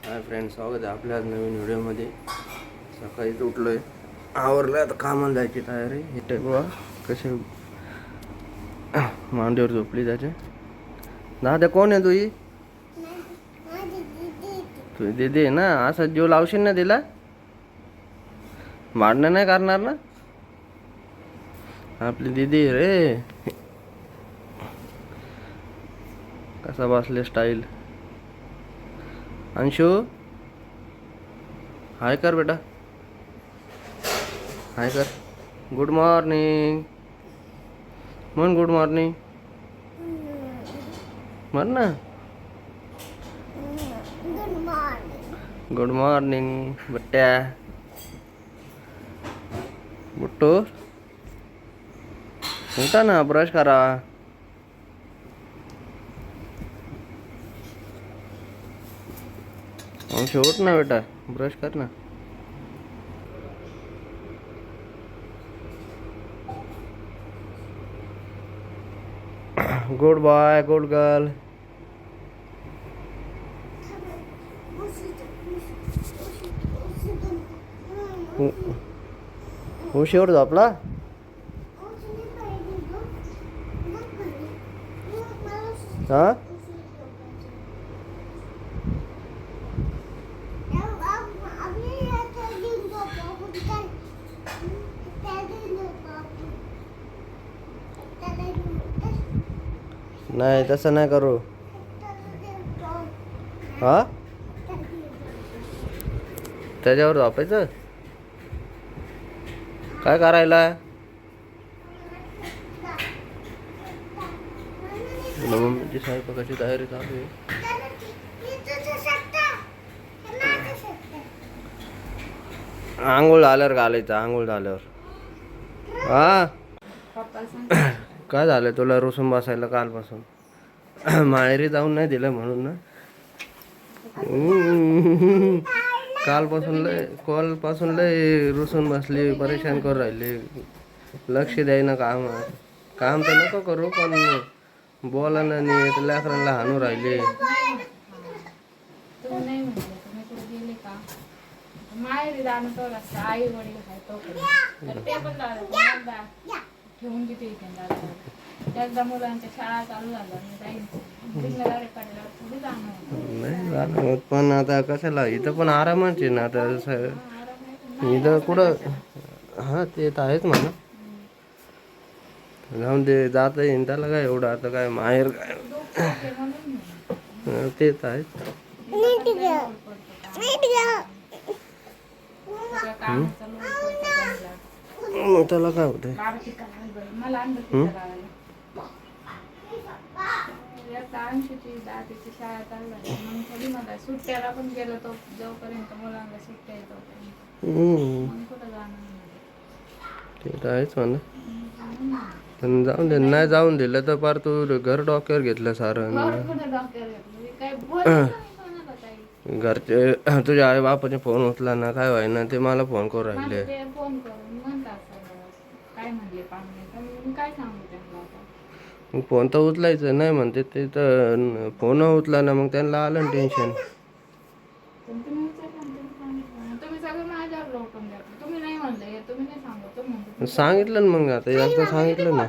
Hi friends, स्वागत आहे आपल्या नवीन व्हिडिओमध्ये. सकाळीच उठलो आहे, आवरलं आता कामाला जायची तयारी. हे टेबा कसे मांडीवर झोपली त्याचे. दादा कोण आहे तुझी? तुझी दीदी आहे ना. असं जीव लावशील ना तिला? भांडणं नाही करणार ना? आपली दीदी आहे रे. कसा बसले स्टाईल. अंशू हाय कर बेटा, हाय कर. गुड मॉर्निंग म्हण, गुड मॉर्निंग म्हण ना. Good morning बट्ट्या. बुट्टू उठा ना, ब्रश करा. अंशू उठ ना बेटा, ब्रश कर ना. Good boy, good girl. उशीवर झोपला? हा नाही, तसं नाही करू. हा त्याच्यावर झोपायचं? काय करायला? मम्मीची स्वयंपाकाची तयारी चालू आहे. आंघोळ झाल्यावर घालायचं, आंघोळ झाल्यावर. हा काय झालं तुला रुसून बसायला कालपासून? माहेरी जाऊन नाही दिलं म्हणून ना? कालपासून लय रुसून बसली, परेशान करून राहिली. लक्ष द्यायना काम. काम तर नको करू, पण बोला ना नीट. लेकरांना हाणू राहिले. आई वडील एकदा मुलांच्या शाळा चालू झाल्या नाही झालं, पण आता कशाला, इथं पण आरामच आहे ना आता. इथं कुठं, हा ते तर आहेच म्हणा. जाऊन ते जात येईन त्याला काय एवढं. आता काय माहेर काय ते तर आहेच. त्याला काय होतंय? दादीची शाळा चालू झाली मग थोडी मला सुट्ट्याला पण गेलो तो, जोपर्यंत मुलांना सुट्ट्या येतो मग कुठं जाणार. ते तर आहेच म्हणा. पण जाऊन दे, नाही जाऊन दिलं तर पार तू घर डोक्यावर घेतलं सारं. घरचे तुझ्या आई बापाचे फोन उचला ना, काय व्हायना ते मला फोन करू राहिले. फोन करून म्हणतात काय म्हणले पाहुणे, काय सांगू त्यांना. फोन तर उचलायचं नाही म्हणते ते, तर फोन उचला ना, मग त्यांना आलं टेन्शन. सांगितलं ना मग, आता एकदा सांगितलं ना.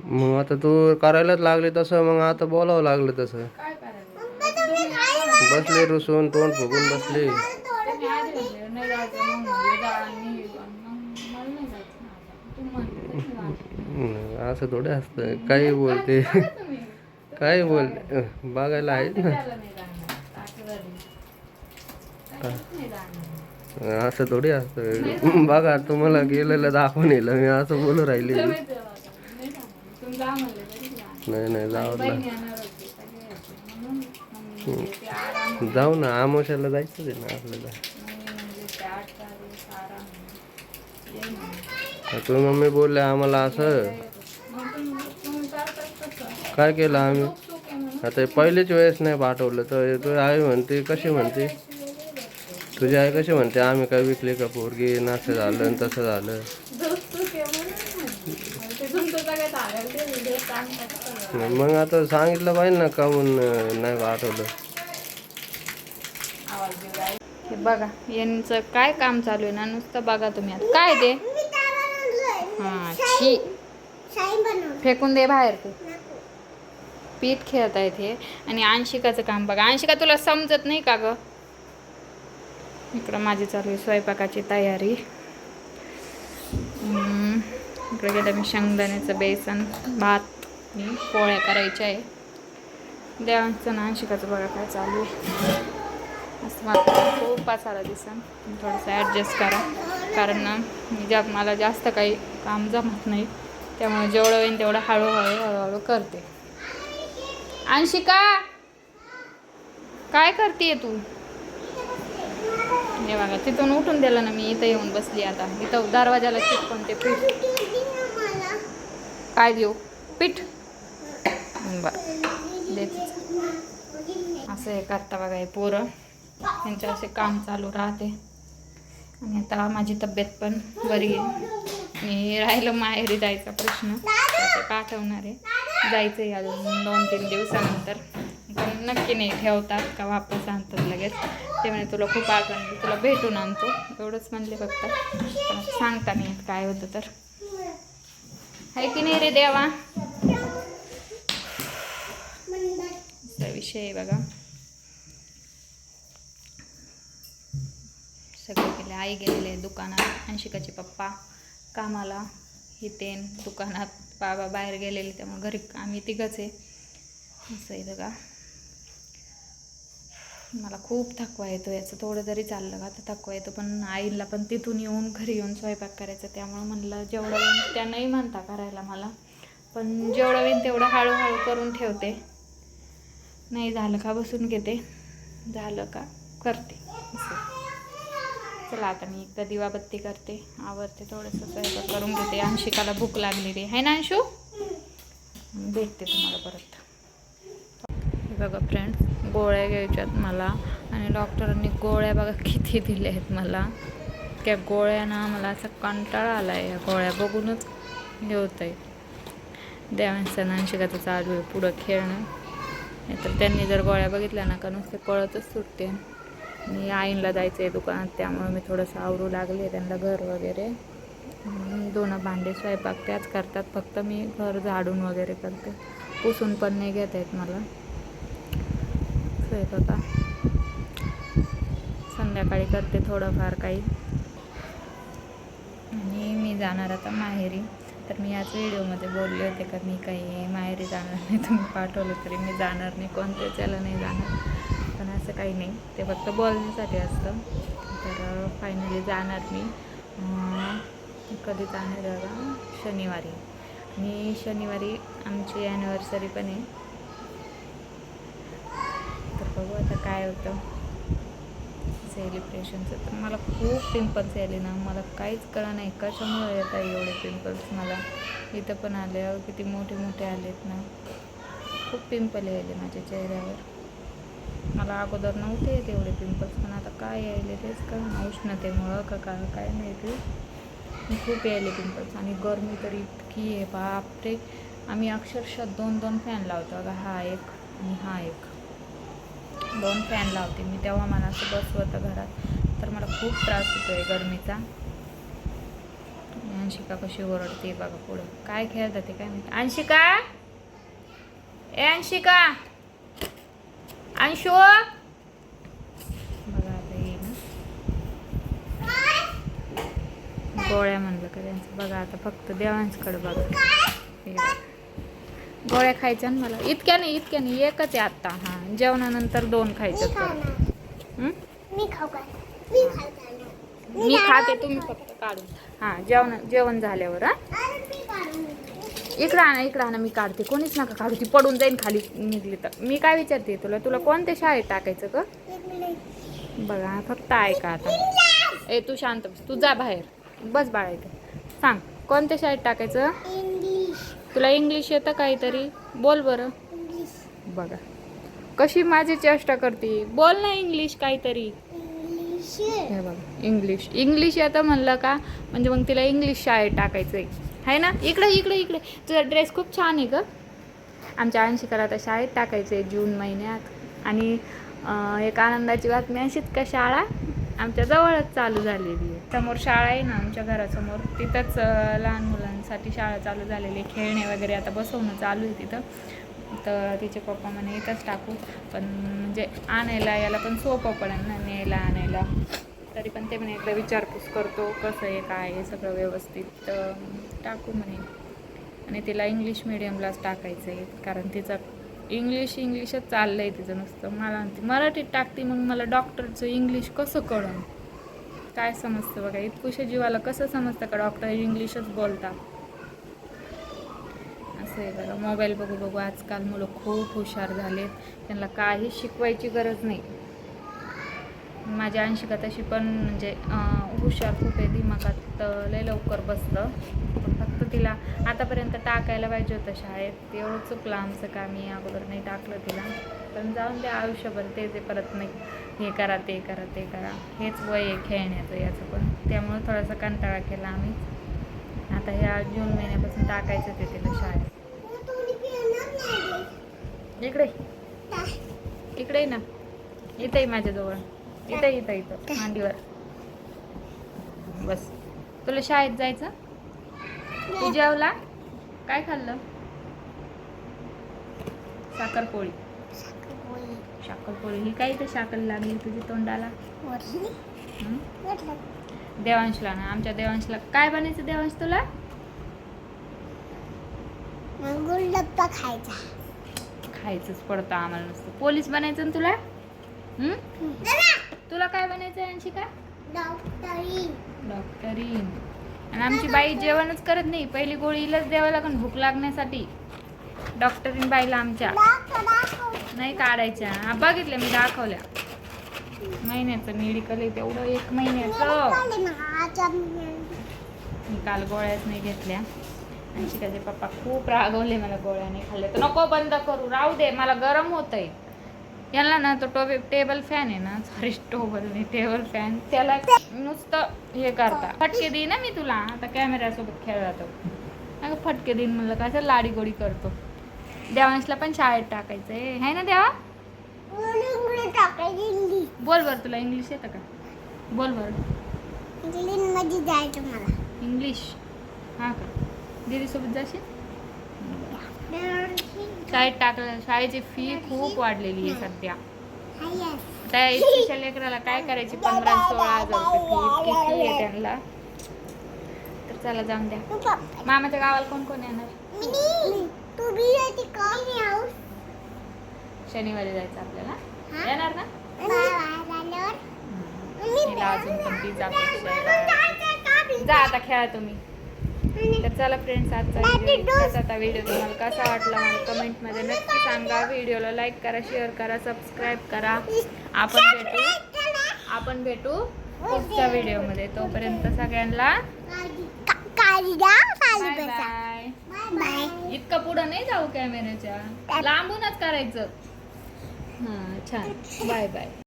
मग आता तू करायलाच लागले तसं, मग आता बोलावं लागलं तसं. बसले रुसून, तोंड फुगून बसले. असं थोडे असतं, काही बोलते काही बोलते, बघायला आहेत ना. असं थोडी असतं. बघा तुम्हाला गेलेलं दाखवून येलं मी, असं बोलू राहिले. नाही जाऊ ना, जाऊ ना. आमोशाला जायचं आहे ना आपल्याला. तुम्ही मम्मी बोलले आम्हाला असं. काय केलं आम्ही? आता पहिलीच वेळेस नाही पाठवलं तर तुझी आई म्हणते, कशी म्हणते तुझी आई, कशी म्हणते आम्ही काय विकली का पोरगी, असं झालं आणि तसं झालं. नाही मग आता सांगितलं पाहिजे ना का म्हणून नाही आठवलं. हे बघा यांचं काय काम चालू आहे ना, नुसतं बघा तुम्ही आता. काय ते हां छी, फेकून दे बाहेर ते. पीठ खेळत आहेत हे. आणि अंशिकाचं काम बघा. अंशिका तुला समजत नाही का ग? इकडं माझी चालू आहे स्वयंपाकाची तयारी. इकडे गेलं मी शेंगदाण्याचं बेसन भात मी पोळ्या करायच्या आहे. देवांचं ना अंशिकाचं बघा काय चालू आहे. असं मला खूप पसारा दिसन, थोडंसं ॲडजस्ट करा. कारण ना मला जास्त काही काम जमत नाही, त्यामुळे जेवढं होईल तेवढं हळूहळू करते. अंशिका काय करते तू? हे बघा तिथून उठून दिलं ना मी, इथं येऊन बसली. आता इथं दरवाजाला चिटकून ते पीठ. काय देऊ? पीठ बरं देते. असं हे करता बघा हे पोरं, त्यांचे असे काम चालू राहते. आणि आता माझी तब्येत पण बरी आहे. मी राहिलं माहेरी जायचा प्रश्न, ते पाठवणार आहे. जायचं आहे अजून 2-3 दिवसानंतर. पण नक्की नाही ठेवतात का वापस आणतात लगेच. ते म्हणे तुला खूप आठवण, तुला भेटून आणतो एवढंच म्हणले फक्त. पण सांगता नाही काय होतं तर. आहे की नाही रे देवा? असा विषय आहे बघा. सगळे गेले, आई गेलेले दुकानात, अंशिकाचे पप्पा कामाला, हितेन दुकानात, बाबा बाहेर गेलेले. त्यामुळे घरी आम्ही तिघंच आहे. असं आहे बघा. मला खूप थकवा येतो याचं. थोडं जरी चाललं का तर थकवा येतो. पण आईला पण तिथून येऊन घरी येऊन स्वयंपाक करायचं, त्यामुळं म्हणलं जेवढं होईल त्या नाही म्हणता करायला मला, पण जेवढं होईल तेवढं हळूहळू करून ठेवते. नाही झालं का बसून घेते, झालं का करते. असं चला आता मी एकदा दिवाबत्ती करते, आवरते, थोडंसं स्वयंपाक करून घेते. अंशिकाला भूक लागलेली आहे ना अंशू? भेटते तुम्हाला परत. हे बघा फ्रेंड्स, गोळ्या घ्यायच्यात मला. आणि डॉक्टरांनी गोळ्या बघा किती दिल्या आहेत मला. त्या गोळ्या ना मला असा कंटाळा आला आहे. या गोळ्या बघूनच हे होत आहे. देवांचं अंशिकाचं चालू आहे पुढं खेळणं. नाहीतर त्यांनी जर गोळ्या बघितल्या ना का नुसते पळतच सुटते. आणि आईनला जायचं आहे दुकानात, त्यामुळे मी थोडंसं आवरू लागले त्यांना घर वगैरे. दोन भांडे स्वयंपाक त्याच करतात, फक्त मी घर झाडून वगैरे करते. पुसून पण नाही घेत आहेत मला स्वयंपाका. संध्याकाळी करते थोडंफार काही. आणि मी जाणार आता माहेरी. तर मी याच व्हिडिओमध्ये बोलले होते का मी काही माहेरी जाणार नाही. तुम्ही पाठवलं तरी मी जाणार नाही, कोणत्याच याला नाही जाणार. पण असं काही नाही, ते फक्त बोलण्यासाठी असतं. तर फायनली जाणार मी. कधी जाणार बघा, शनिवारी. आणि शनिवारी आमची ॲनिव्हर्सरी पण आहे. तर बघू आता काय होतं सेलिब्रेशनचं. तर मला खूप पिंपल्स यायले ना, मला काहीच कळलं नाही कशामुळे येत आहे एवढे पिंपल्स. मला इथं पण आले, किती मोठे मोठे आलेत ना. खूप पिंपल यायले माझ्या चेहऱ्यावर. मला अगोदर नव्हते येत एवढे पिंपल्स, पण आता काय यायले तेच कळलं. उष्णतेमुळं का काय माहिती, खूप यायले पिंपल्स. आणि गरमी तर इतकी आहे बापरे. आम्ही अक्षरशः 2 फॅन लावतो बघा, हा एक आणि हा एक. 2 फॅन लावते मी, तेव्हा मला असं बसवतं घरात. तर मला खूप त्रास होतो आहे गरमीचा. अंशिका कशी ओरडते बघा पुढं. काय खेळत ते काय माहिती. अंशिका, ए अंशिका, अंशू बघा आता येईल गोळ्या म्हणलं का त्यांचं. बघा आता फक्त देवांशकडे बघा. गोळ्या खायच्या ना मला. इतक्या नाही एकच आहे आत्ता. हां जेवणानंतर 2 खायच्या. मी खाते, तुम्ही फक्त काढून. हां जेवण झाल्यावर. इकडं आणा मी काढते. कोणीच नका काढू, ती पडून जाईन खाली निघली तर. मी काय विचारते तुला कोणत्या शाळेत टाकायचं का? बघा फक्त ऐका आता. ए तू शांत बस, तू जा बाहेर बस बाळा. इथं सांग कोणत्या शाळेत टाकायचं? तुला इंग्लिश येतं काहीतरी? बोल बरं. बघा कशी माझी चेष्टा करते. बोल ना इंग्लिश काहीतरी. हे बघा इंग्लिश येतं म्हणलं का म्हणजे मग तिला इंग्लिश शाळेत टाकायचं आहे ना. इकडे तुझा ड्रेस खूप छान आहे ग. आमच्या अंशिकाला आता शाळेत टाकायचं आहे जून महिन्यात. आणि एक आनंदाची बातमी अशीच का शाळा आमच्या जवळच चालू झालेली आहे. समोर शाळा आहे ना आमच्या घरासमोर, तिथंच लहान मुलांसाठी शाळा चालू झालेली आहे. खेळणे वगैरे आता बसवणं चालू आहे तिथं. तर तिचे पप्पा म्हणे इथंच टाकू, पण म्हणजे आणायला याला पण सोपं पडेल ना न्यायला आणायला. तरी पण ते म्हणे एकदा विचारपूस करतो कसं आहे काय आहे सगळं व्यवस्थित टाकू म्हणे. आणि तिला इंग्लिश मिडियमलाच टाकायचं आहे, कारण तिचं इंग्लिशच चाललं आहे तिचं नुसतं. मला म्हणते मराठीत टाकते, मग मला डॉक्टरचं इंग्लिश कसं कळन, काय समजतं बघा. इतकुशा जीवाला कसं समजतं का डॉक्टर इंग्लिशच बोलतात. असं आहे बघा. मोबाईल बघू बघू आजकाल मुलं खूप हुशार झालेत, त्यांना काही शिकवायची गरज नाही. माझ्या अंशिका तशी पण म्हणजे हुशार खूप आहे, दिमागात लय लवकर बसतं. पण फक्त तिला आतापर्यंत टाकायला पाहिजे होतं शाळेत, एवढं चुकलं आमचं का मी अगोदर नाही टाकलं तिला. पण जाऊन द्या, आयुष्यभर ते परत नाही हे करा ते करा ते करा, हेच वय आहे खेळण्याचं याचं पण. त्यामुळे थोडासा कंटाळा केला आम्ही. आता ह्या जून महिन्यापासून टाकायचं ते तिला शाळेत. इकडे इकडे ना, इथंही माझ्याजवळ, इथं मांडीवर बस. तुला शाळेत जायचं? तू जेवला? काय खाल्लं? साखरपोळी. ही काय तर साखर लागली तुझ्या तोंडाला. देवांशला ना, आमच्या देवांशला काय बनायचं देवांश तुला? गोलगप्पा खायचंच पडतं आम्हाला नुसतं. पोलीस बनायचं ना तुला? तुला काय बनायचं आहे अंशिका? डॉक्टरीन. आणि आमची बाई जेवणच करत नाही, पहिली गोळीलाच द्यावं लागेल भूक लागण्यासाठी. डॉक्टरीन बाईला आमच्या नाही काढायच्या. बघितलं मी, दाखवल्या. महिन्याचं मेडिकल आहे तेवढं, 1 महिन्याचं. मी काल गोळ्याच नाही घेतल्या. अंशिकाचे पप्पा खूप रागवले मला, गोळ्या नाही खाल्ल्या. तर नको बंद करू, राहू दे, मला गरम होतंय. यांना ना तो टेबल फॅन आहे ना, सॉरी टेबल फॅन, त्याला नुसतं हे करता. फटके देईन ना मी तुला, आता कॅमेऱ्यासोबत खेळला तो. अगं फटके देईन म्हणलं का, असं लाडी गोडी करतो. देवांशला पण शाळेत टाकायचं आहे ना देवा? बोल बरं, तुला इंग्लिश येतं का? बोल बरं. इंग्लिश हां का? दीदीसोबत जाशील? शाळेत टाकलं. शाळेची फी खूप वाढलेली आहे सध्या. त्या इतक्या लेकराला काय करायची? 15-16 हजार रुपये फी आहे त्यांना. तर चला जाऊन द्या. मामाच्या गावाला कोण कोण येणार? शनिवारी जायचं आपल्याला, येणार ना? तिला अजून पण पिझ्झा जा आता खेळा तुम्ही. तर चला फ्रेंड्स, आजचा व्हिडिओ तुम्हाला कसा वाटला मला कमेंटमध्ये नक्की सांगा. व्हिडिओला लाईक करा, शेअर करा, सबस्क्राईब करा. आपण भेटू पुढच्या व्हिडिओमध्ये. तोपर्यंत सगळ्यांना बाय. इतकं पुढं नाही जाऊ कॅमेऱ्याच्या, लांबूनच करायचं. हां छान. Bye bye.